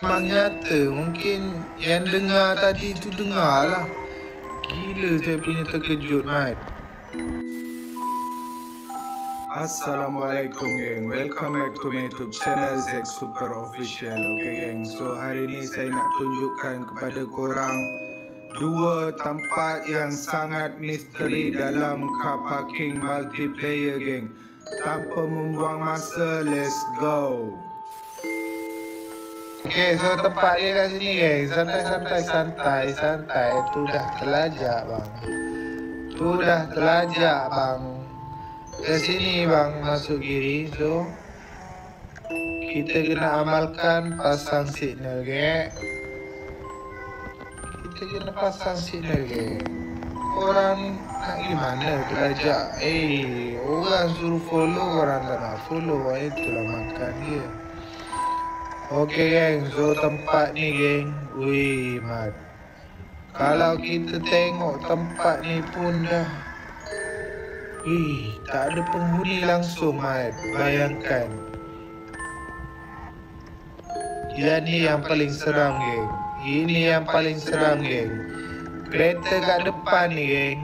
Memang nyata. Mungkin yang dengar tadi tu dengar lah. Gila saya punya terkejut, Mat. Assalamualaikum geng, welcome back to my YouTube channel Zack Super Official. Okay geng, so hari ni saya nak tunjukkan kepada korang dua tempat yang sangat misteri dalam car parking multiplayer geng. Tanpa membuang masa, let's go. Okay, so tempat dia kat sini geng. Santai. Tu dah terlajak bang. Ke sini bang, masuk kiri. So kita kena amalkan pasang signal geng. Orang nak gimana terlajak? Orang suruh follow, orang tak nak follow. Itulah makan dia. Okay geng, so tempat ni geng, wih mat. Kalau kita tengok tempat ni pun dah, tak ada penghuni langsung mat. Bayangkan. Ini yang paling seram geng. Kereta kat depan ni geng.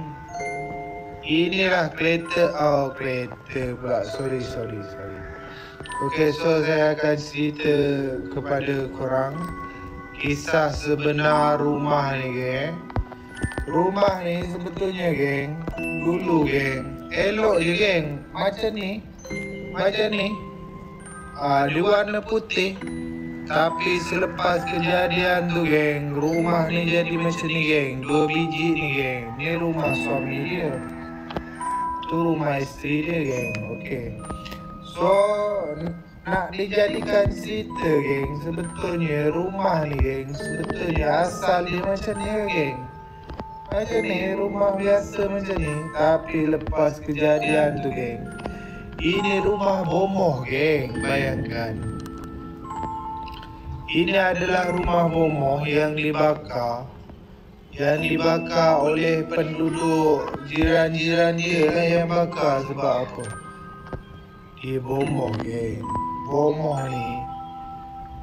Inilah kereta, kereta pula, sorry. Okay, so saya akan cerita kepada korang kisah sebenar rumah ni geng. Rumah ni sebetulnya geng, dulu geng, elok je geng, macam ni. Dia warna putih. Tapi selepas kejadian tu geng, rumah ni jadi macam ni geng. 2 biji ni geng. Ni rumah suami dia, tu rumah isteri dia geng. Okay, so nak dijadikan cerita geng, sebetulnya rumah ni geng, sebetulnya asal dia macam ni geng. Macam ni, rumah biasa macam ni. Tapi lepas kejadian tu geng, ini rumah bomoh geng. Bayangkan, ini adalah rumah bomoh yang dibakar. Yang dibakar oleh penduduk, jiran-jiran dia lah yang bakar. Sebab apa? Dia bomoh geng. Bomoh ni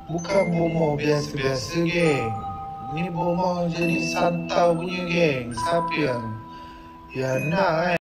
bukan bomoh biasa-biasa geng. Ni bomoh jadi santau punya geng. Siapa yang nak